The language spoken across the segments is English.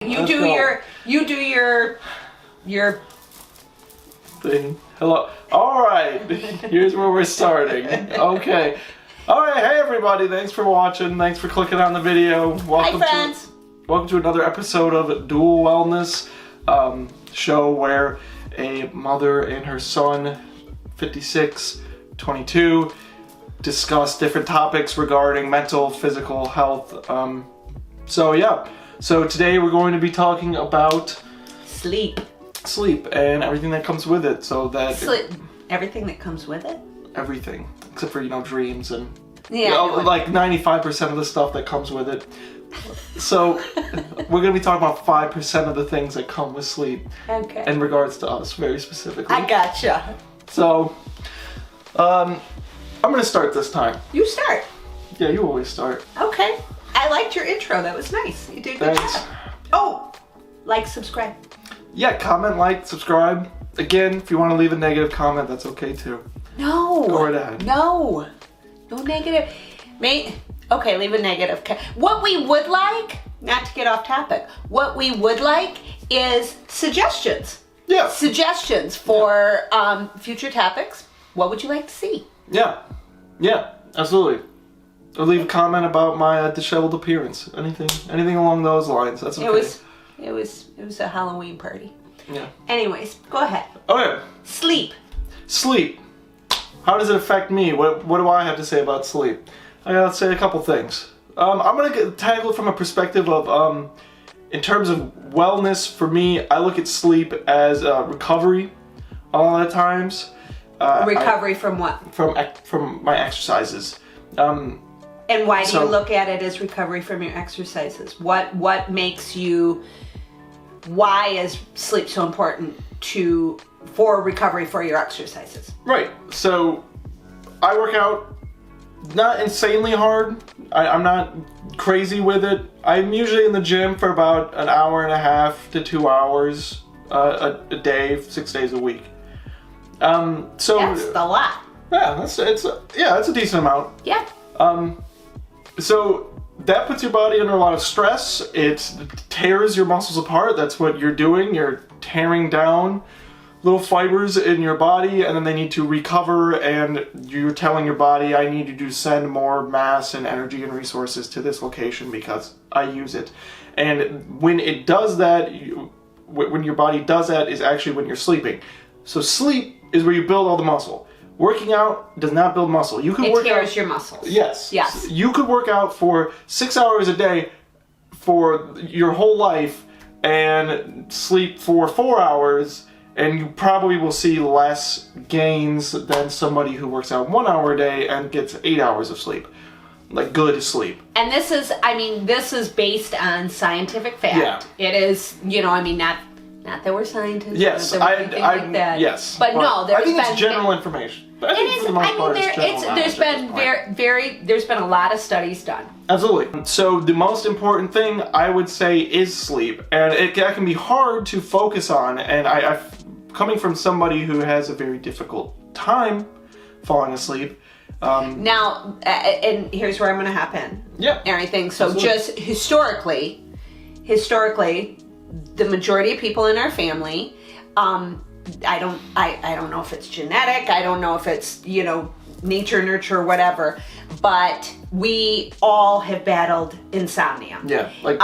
You do your thing. Hello. All right. Here's where we're starting. Okay. All right. Hey, everybody. Thanks for watching. Thanks for clicking on the video. Welcome Hi, friends. Welcome to another episode of Dual Wellness show where a mother and her son, 56, 22, discuss different topics regarding mental, physical health. So today we're going to be talking about sleep and everything that comes with it. So that everything that comes with it. Everything except for dreams and like 95% of the stuff that comes with it. So we're going to be talking about 5% of the things that come with sleep. Okay. In regards to us, very specifically. I gotcha. So, I'm going to start this time. You start. Yeah, you always start. Okay. I liked your intro. That was nice. You did a good job. Oh, like, subscribe. Yeah, comment, like, subscribe. Again, if you want to leave a negative comment, that's okay too. No. Go right ahead. No negative. Okay, leave a negative. What we would like, not to get off topic, what we would like is suggestions. Yeah. Suggestions for future topics. What would you like to see? Yeah, absolutely. Or leave a comment about my disheveled appearance. Anything along those lines. That's okay. It was a Halloween party. Yeah. Anyways, go ahead. Okay. Sleep. How does it affect me? What do I have to say about sleep? I gotta say a couple things. I'm gonna tackle it from a perspective of, in terms of wellness. For me, I look at sleep as recovery a lot of times. Recovery from what? From my exercises. And why do you look at it as recovery from your exercises? What makes you? Why is sleep so important for recovery for your exercises? Right. So I work out not insanely hard. I'm not crazy with it. I'm usually in the gym for about an hour and a half to 2 hours a day, 6 days a week. So that's a lot. Yeah, it's a decent amount. Yeah. So that puts your body under a lot of stress. It tears your muscles apart. That's what you're doing. You're tearing down little fibers in your body, and then they need to recover, and you're telling your body, I need you to send more mass and energy and resources to this location because I use it. And when it does that, when your body does that is actually when you're sleeping. So sleep is where you build all the muscle. Working out does not build muscle. You can it tears your muscles. Yes. Yes. You could work out for 6 hours a day for your whole life and sleep for 4 hours, and you probably will see less gains than somebody who works out 1 hour a day and gets 8 hours of sleep. Like good sleep. And this is based on scientific fact. Yeah. It is, not that we're scientists. Yes, not that we're like that. Yes. But no, I think it's general information. But I think for the most part it's general knowledge. There's been a lot of studies done. Absolutely. So the most important thing I would say is sleep, and that can be hard to focus on. And I coming from somebody who has a very difficult time falling asleep. Now, and here's where I'm going to hop in. Yeah. Everything. So absolutely. Just historically, the majority of people in our family, I don't know if it's genetic, I don't know if it's, nature, nurture, whatever, but we all have battled insomnia. Yeah, like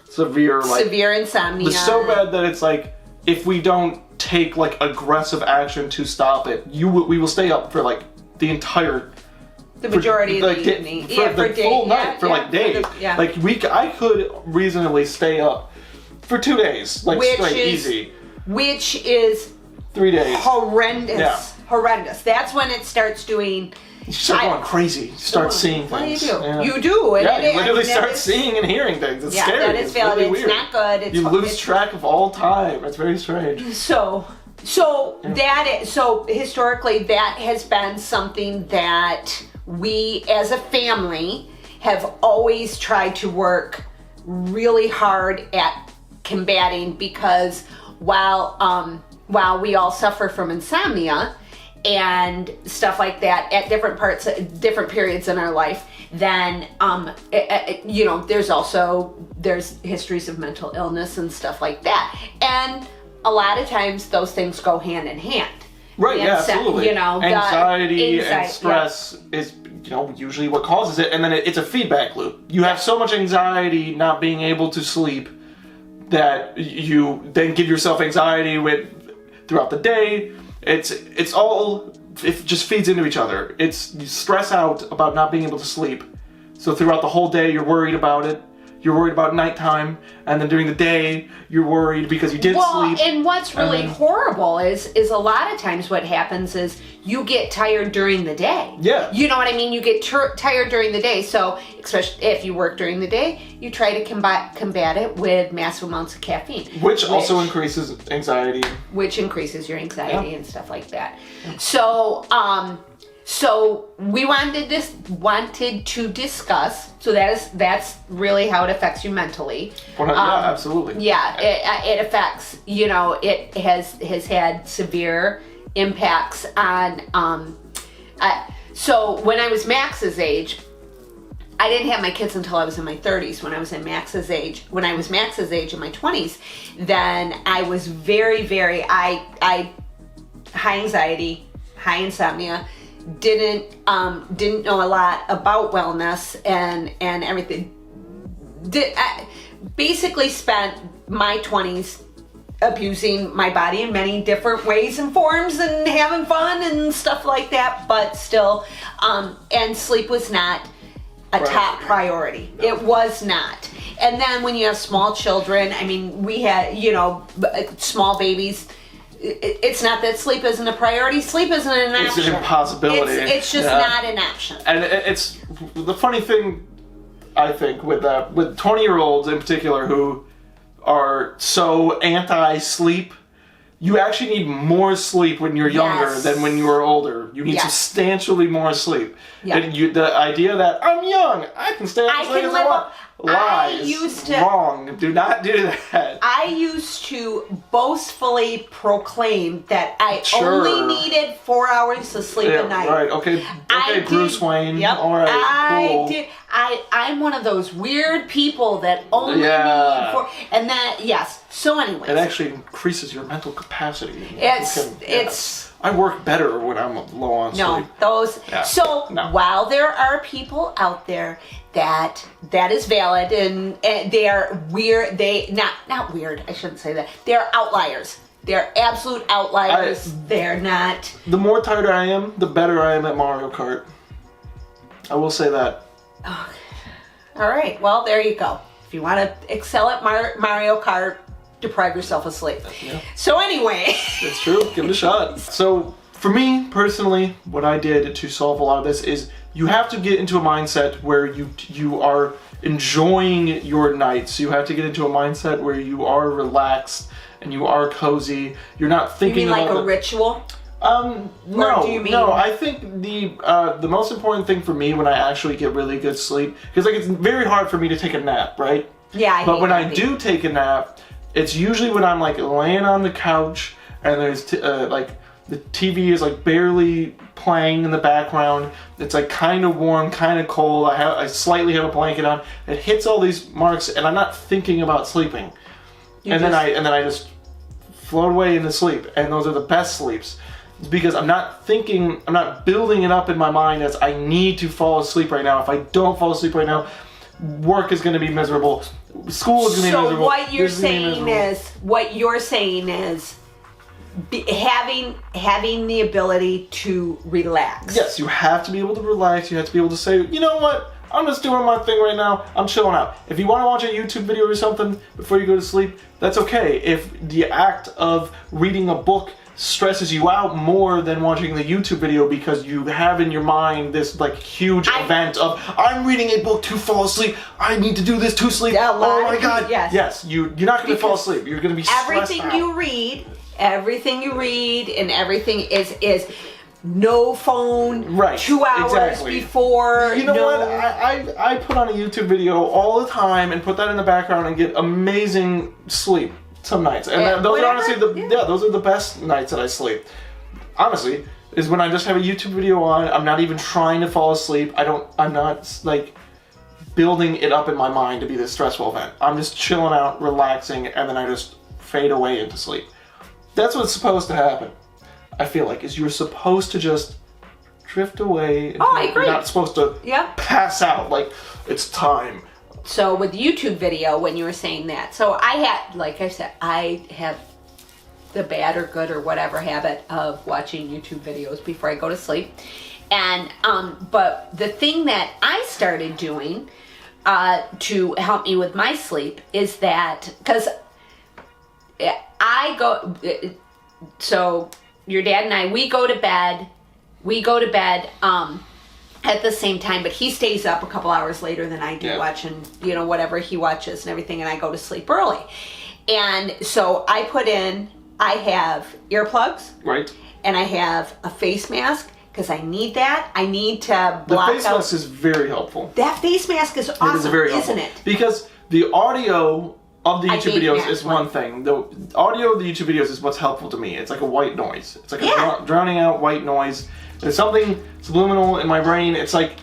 severe insomnia. It's so bad that it's like, if we don't take like aggressive action to stop it, we will stay up for like the majority of the evening. Full night, for like days. I could reasonably stay up for 2 days, straight, easy. Which is 3 days. Horrendous. Yeah. Horrendous. That's when it starts doing. You start going crazy. You start seeing things. You do. Yeah. You do. And you literally start seeing and hearing things. It's scary. That is valid. Really it's not good. You lose track of all time. It's very strange. So historically that has been something that we as a family have always tried to work really hard at combating, because while we all suffer from insomnia and stuff like that at different periods in our life, then there's histories of mental illness and stuff like that, and a lot of times those things go hand in hand. Right, yeah, absolutely. Anxiety and yeah. stress is, usually what causes it, and then it's a feedback loop. You have so much anxiety not being able to sleep that you then give yourself anxiety throughout the day. It just feeds into each other. You stress out about not being able to sleep. So throughout the whole day, you're worried about it. You're worried about nighttime, and then during the day, you're worried because you didn't sleep. Well, and what's really horrible is a lot of times what happens is you get tired during the day. Yeah. You know what I mean? You get tired during the day, so especially if you work during the day, you try to combat it with massive amounts of caffeine. Which also increases anxiety. Which increases your anxiety and stuff like that. So we wanted to discuss. So that's really how it affects you mentally. Yeah, absolutely. Yeah, it affects. It has had severe impacts on. So when I was Max's age, I didn't have my kids until I was in my 30s. When I was Max's age in my 20s, then I was very, very high anxiety, high insomnia. Didn't know a lot about wellness and everything. Basically spent my 20s abusing my body in many different ways and forms and having fun and stuff like that, but still, and sleep was not a top priority. No. It was not. And then when you have small children, I mean, we had, small babies. It's not that sleep isn't a priority. Sleep isn't an option. It's an impossibility. It's just not an option. And it's the funny thing, I think, with 20-year-olds in particular who are so anti-sleep. You actually need more sleep when you're younger than when you are older. You need substantially more sleep. Yeah. And the idea that I'm young, I can stay up as late as I want. Lies. Wrong. Do not do that. I used to boastfully proclaim that I only needed 4 hours of sleep a night. Right. Okay, Bruce Wayne. Yep. All right. Cool. I'm one of those weird people that only need 4. And that, yes. So anyways. It actually increases your mental capacity. It's. I work better when I'm low on sleep. While there are people out there that is valid and they are weird, not weird, I shouldn't say that. They're outliers. They're absolute outliers. They're not. The more tired I am, the better I am at Mario Kart. I will say that. Okay. All right. Well, there you go. If you want to excel at Mario Kart, deprive yourself of sleep. Yeah. So anyway. It's true. Give it a shot. So for me personally, what I did to solve a lot of this is you have to get into a mindset where you are enjoying your nights. You have to get into a mindset where you are relaxed and you are cozy. You're not thinking about a ritual? No. I think the most important thing for me when I actually get really good sleep, because it's very hard for me to take a nap, right? Yeah. But when I do take a nap, it's usually when I'm laying on the couch and there's the TV is barely playing in the background. It's kind of warm, kind of cold. I slightly have a blanket on. It hits all these marks, and I'm not thinking about sleeping. Then I just float away into sleep, and those are the best sleeps. It's because I'm not building it up in my mind as I need to fall asleep right now. If I don't fall asleep right now, work is going to be miserable. School is going to be miserable. So what you're saying is having the ability to relax. Yes, you have to be able to relax. You have to be able to say, you know what? I'm just doing my thing right now. I'm chilling out. If you want to watch a YouTube video or something before you go to sleep, that's okay. If the act of reading a book stresses you out more than watching the YouTube video because you have in your mind this huge event of I'm reading a book to fall asleep. I need to do this to sleep. Yeah, oh my God. Yes, you're not going to fall asleep. You're going to be stressed out. Everything you read and everything is no phone. Right. 2 hours before. You know what? I put on a YouTube video all the time and put that in the background and get amazing sleep. Some nights, and those are honestly those are the best nights that I sleep. Honestly, is when I just have a YouTube video on. I'm not even trying to fall asleep. I'm not like building it up in my mind to be this stressful event. I'm just chilling out, relaxing, and then I just fade away into sleep. That's what's supposed to happen. I feel like is you're supposed to just drift away. Oh, I agree. You're not supposed to pass out like it's time. So with YouTube video, when you were saying that, so I had, like I said, I have the bad or good or whatever habit of watching YouTube videos before I go to sleep. And, but the thing that I started doing to help me with my sleep is that, because I go, so your dad and I, we go to bed at the same time, but he stays up a couple hours later than I do, watching, you know, whatever he watches and everything, and I go to sleep early. And so I have earplugs. Right. And I have a face mask, because I need that. I need to block out. The face mask is very helpful. That face mask is awesome, it is very helpful, isn't it? Because the audio of the YouTube videos is one thing. The audio of the YouTube videos is what's helpful to me. It's like a white noise. It's like a drowning out white noise. There's something subliminal in my brain. It's like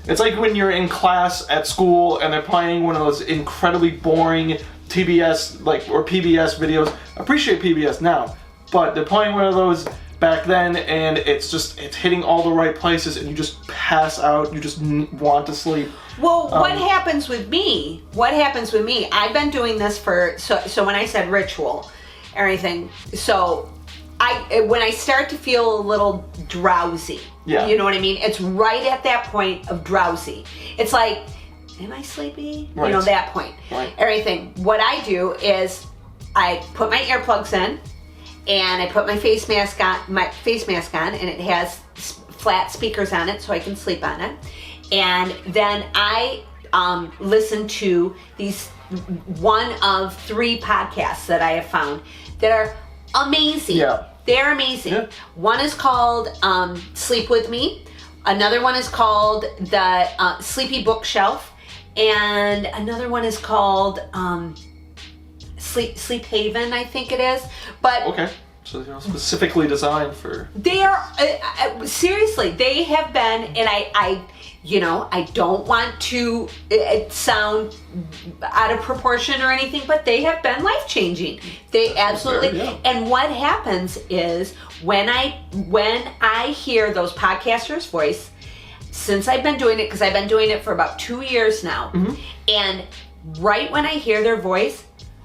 when you're in class at school and they're playing one of those incredibly boring TBS or PBS videos. I appreciate PBS now, but they're playing one of those back then, and it's hitting all the right places, and you just pass out. You just want to sleep. Well, what happens with me? I've been doing this so when I said ritual or anything, so when I start to feel a little drowsy, you know what I mean? It's right at that point of drowsy. It's like, am I sleepy? Right. You know, that point. Right. Everything. What I do is I put my earplugs in, and I put my face mask on, and it has flat speakers on it so I can sleep on it. And then I listen to these one of 3 podcasts that I have found that are amazing. Yeah. They're amazing. Yeah. One is called Sleep With Me. Another one is called the Sleepy Bookshelf. And another one is called Sleep Haven, I think it is. But okay. So they're specifically designed for... They are, seriously, they have been, and I don't want to sound out of proportion or anything, but they have been life-changing. They absolutely, and what happens is when I hear those podcasters' voice, since I've been doing it, because I've been doing it for about 2 years now, and right when I hear their voice,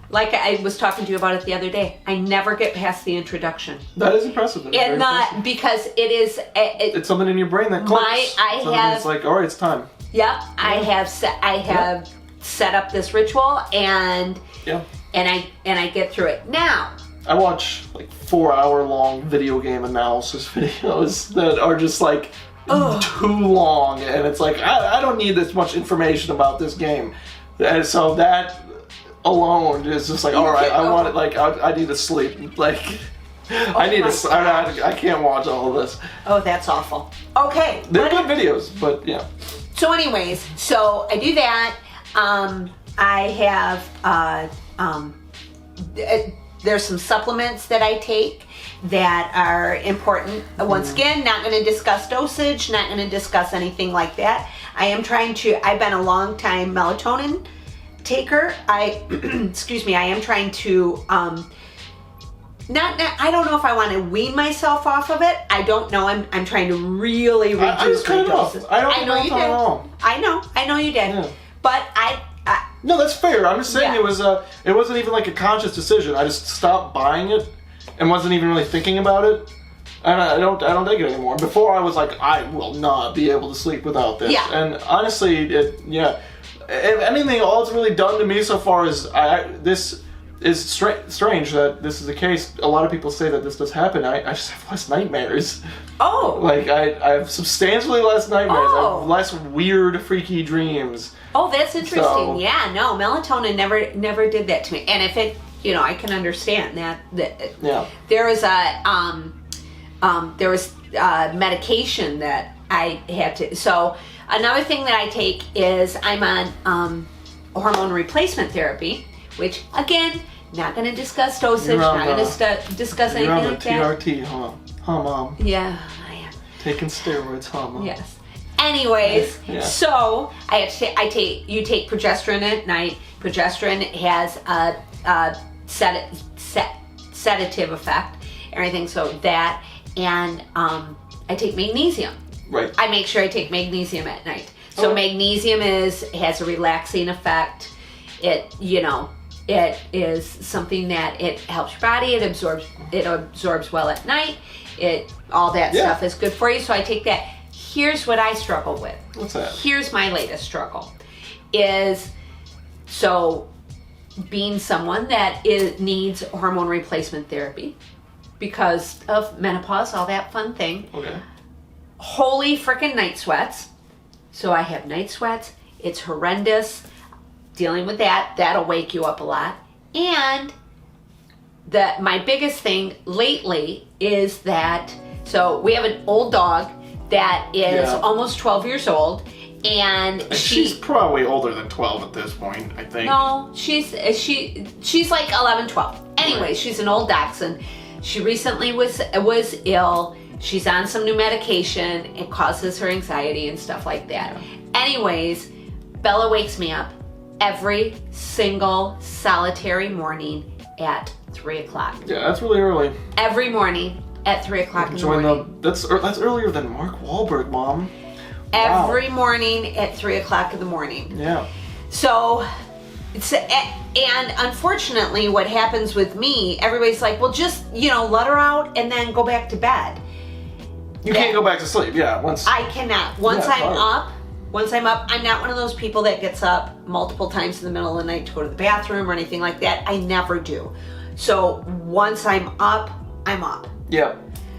like I was talking to you about it the other day, I never get past the introduction. That is impressive. And not because it is. It's something in your brain that clicks. It's like, all right, it's time. Yep, I have set up this ritual, and I get through it now. I watch like 4-hour-long video game analysis videos that are just like too long, and it's like I don't need this much information about this game, and so that alone is just like, all right, I want it, like I need to sleep, like I can't watch all of this. Oh, that's awful. Okay, they're good videos, but yeah. So anyways, so I do that. I have there's some supplements that I take that are important. Once again, not going to discuss dosage, not going to discuss anything like that. I've been a long time melatonin taker. I am trying to I don't know if I want to wean myself off of it. I don't know. I'm trying to really reduce my doses. I know you did. I know you did. Yeah. But no, that's fair. I'm just saying it wasn't even like a conscious decision. I just stopped buying it and wasn't even really thinking about it. And I don't take it anymore. Before I was like, I will not be able to sleep without this. Yeah. And honestly, if anything, all it's really done to me so far is this is strange that this is the case. A lot of people say that this does happen. I just have less nightmares. Oh. Like I have substantially less nightmares. I have less weird, freaky dreams. Oh, that's interesting. So, yeah, no, melatonin never did that to me. And if it, I can understand that. There was medication that I had to. So another thing that I take is I'm on hormone replacement therapy, which again, not going to discuss dosage, not going to discuss anything like that. You're on the TRT, huh, Mom? Yeah, I Taking steroids, huh, Mom? Yes. Anyways, Yeah. so you take progesterone at night. Progesterone has a sedative effect, everything. So that, and I take magnesium. Right. I make sure I take magnesium at night. So magnesium has a relaxing effect. It is something that it helps your body. It absorbs well at night. All that stuff is good for you. So I take that. Here's what I struggle with. What's that? Here's my latest struggle. Being someone that needs hormone replacement therapy because of menopause, all that fun thing. Okay. Holy frickin' night sweats. So I have night sweats. It's horrendous. Dealing with that'll wake you up a lot. And my biggest thing lately is that, so we have an old dog that is almost 12 years old, and she's probably older than 12 at this point, I think. No, she's like 11, 12. Anyway, Right. She's an old dachshund. She recently was ill. She's on some new medication. It causes her anxiety and stuff like that. Anyways, Bella wakes me up every single solitary morning at 3 o'clock. Yeah, that's really early. Every morning at 3 o'clock in the morning. That's earlier than Mark Wahlberg, Mom. Every morning at 3 o'clock in the morning. Yeah. So, and unfortunately, what happens with me, everybody's like, well, just, let her out and then go back to bed. You can't go back to sleep, I cannot. Once I'm up, I'm not one of those people that gets up multiple times in the middle of the night to go to the bathroom or anything like that. I never do. So once I'm up, I'm up. Yeah.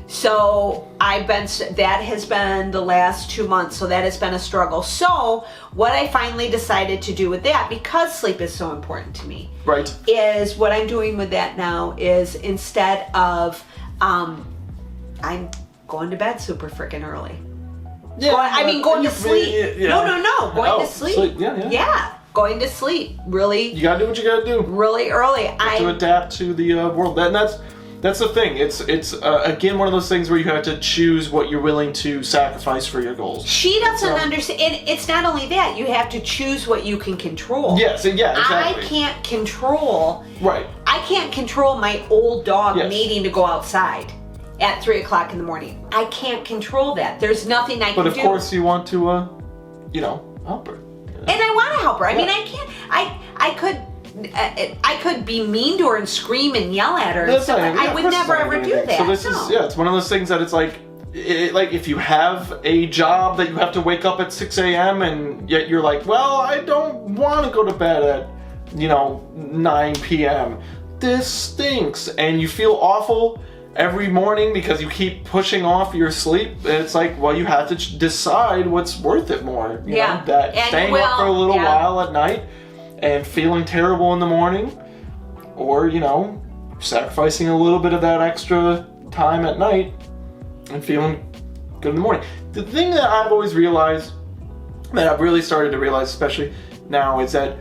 So that has been the last 2 months, so that has been a struggle. So what I finally decided to do with that, because sleep is so important to me, Right. is what I'm doing with that now is instead of, I'm going to bed super freaking early. Yeah. Going to sleep. Yeah. No, going to sleep. Yeah. Yeah, going to sleep. Really. You gotta do what you gotta do. Really early. To adapt to the world. And that's the thing. It's again one of those things where you have to choose what you're willing to sacrifice for your goals. She doesn't understand. It's not only that, you have to choose what you can control. Yes, yeah, I exactly. can't control. Right. I can't control my old dog Yes. needing to go outside at 3 o'clock in the morning. I can't control that. There's nothing I can do. But of course you want to, help her. And I want to help her. I mean, I can't. I could be mean to her and scream and yell at her and stuff. I would never ever do that. So this is it's one of those things that it's like if you have a job that you have to wake up at 6 a.m. and yet you're like, well, I don't want to go to bed at 9 p.m. This stinks, and you feel awful every morning because you keep pushing off your sleep. And it's like, well, you have to decide what's worth it more. You know, that and staying up for a little while at night and feeling terrible in the morning, or sacrificing a little bit of that extra time at night and feeling good in the morning. The thing that I've always realized, that I've really started to realize, especially now, is that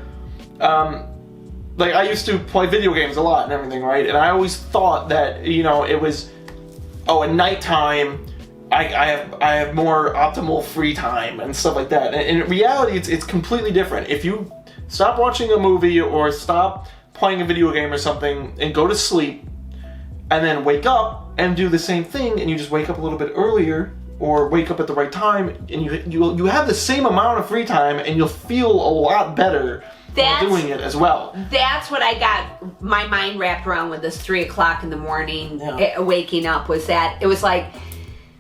like I used to play video games a lot and everything, right? And I always thought that it was at nighttime I have more optimal free time and stuff like that. And in reality, it's completely different. If you stop watching a movie or stop playing a video game or something and go to sleep, and then wake up and do the same thing, and you just wake up a little bit earlier or wake up at the right time, and you have the same amount of free time, and you'll feel a lot better doing it as well. That's what I got my mind wrapped around with this 3 o'clock in the morning waking up, was that it was like,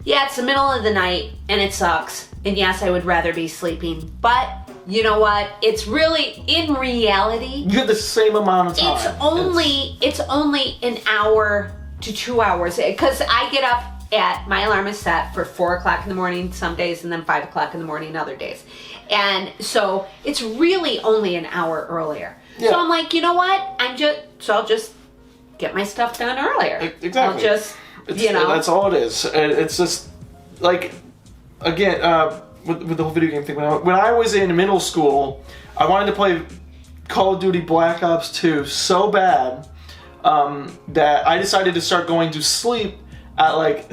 it's the middle of the night and it sucks, and yes, I would rather be sleeping, but you know what? It's really, in reality, you have the same amount of time. It's only an hour to 2 hours, because I get up my alarm is set for 4 o'clock in the morning some days, and then 5 o'clock in the morning other days. And so it's really only an hour earlier. Yeah. So I'm like, you know what? I'll just get my stuff done earlier. Exactly. That's all it is. It's just like, again, with the whole video game thing. When I was in middle school, I wanted to play Call of Duty Black Ops 2 so bad that I decided to start going to sleep at like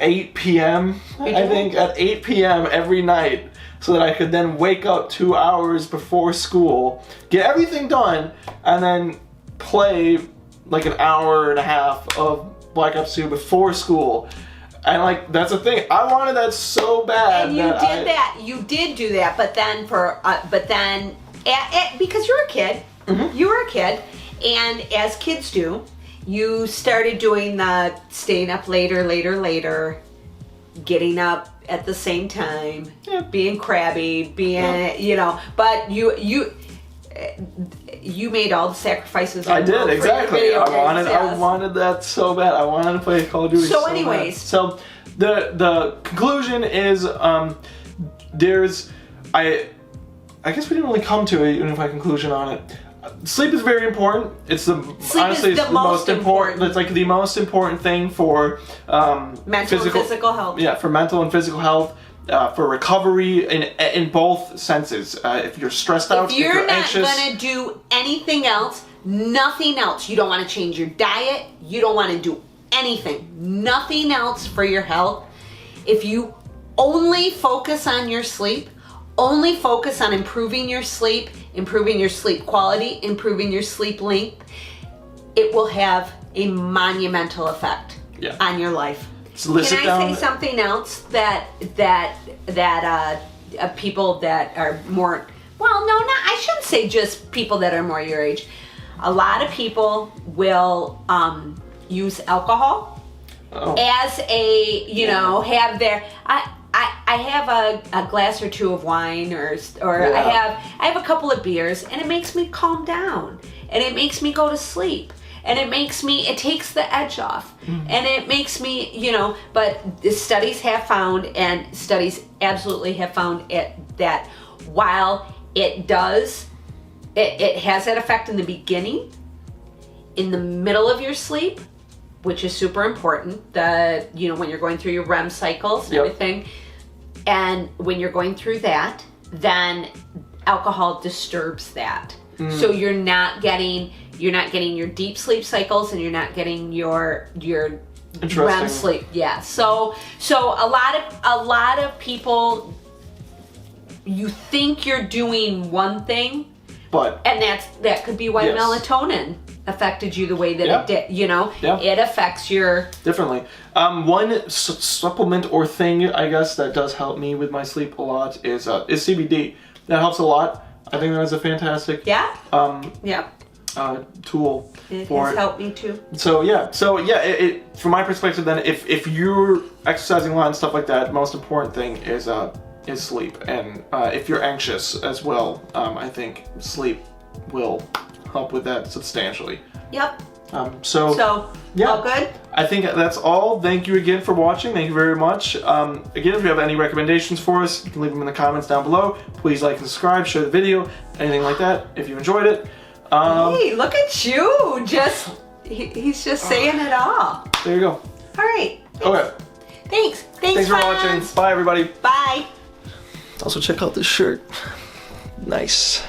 8 p.m. I think at 8 p.m. every night, so that I could then wake up 2 hours before school, get everything done, and then play like an hour and a half of Black Ops 2 before school. And like, that's the thing, I wanted that so bad. And you did do that, but then because you're a kid, you were a kid, and as kids do, you started doing the staying up later, getting up at the same time, being crabby, but you made all the sacrifices. I did, exactly. I wanted that so bad. I wanted to play Call of Duty so anyways. bad. So the conclusion is I guess we didn't really come to a unified conclusion on it. Sleep is very important. It's the most important. It's like the most important thing for mental and physical health. Yeah, for mental and physical health, for recovery in both senses. If you're stressed out, if you're anxious, not gonna do anything else, nothing else. You don't want to change your diet. You don't want to do anything. Nothing else for your health. If you only focus on your sleep, only focus on improving your sleep quality, improving your sleep length, it will have a monumental effect on your life. So Can I say something else that people that are more, I shouldn't say just people that are more your age. A lot of people will use alcohol as a, have their, I have a glass or two of wine I have a couple of beers, and it makes me calm down, and it makes me go to sleep, and it takes the edge off, and it makes me, but the studies have found, and studies absolutely have found that while it has that effect in the beginning, in the middle of your sleep, which is super important, when you're going through your REM cycles and everything, and when you're going through that, then alcohol disturbs that. So you're not getting your deep sleep cycles, and you're not getting your REM sleep. Yeah. So a lot of people, you think you're doing one thing, and that could be why melatonin affected you the way that it did. It affects your differently. One supplement or thing, I guess, that does help me with my sleep a lot is CBD. That helps a lot. I think that is a fantastic tool. It has helped me too. So from my perspective, then, if you're exercising a lot and stuff like that, most important thing is sleep. And if you're anxious as well, I think sleep will help with that substantially. Yep. All good? I think that's all. Thank you again for watching. Thank you very much. Again, if you have any recommendations for us, you can leave them in the comments down below. Please like and subscribe, share the video, anything like that if you enjoyed it. Hey, look at you. He's just saying it all. There you go. All right. Okay. Thanks for watching. Bye, everybody. Bye. Also, check out this shirt. Nice.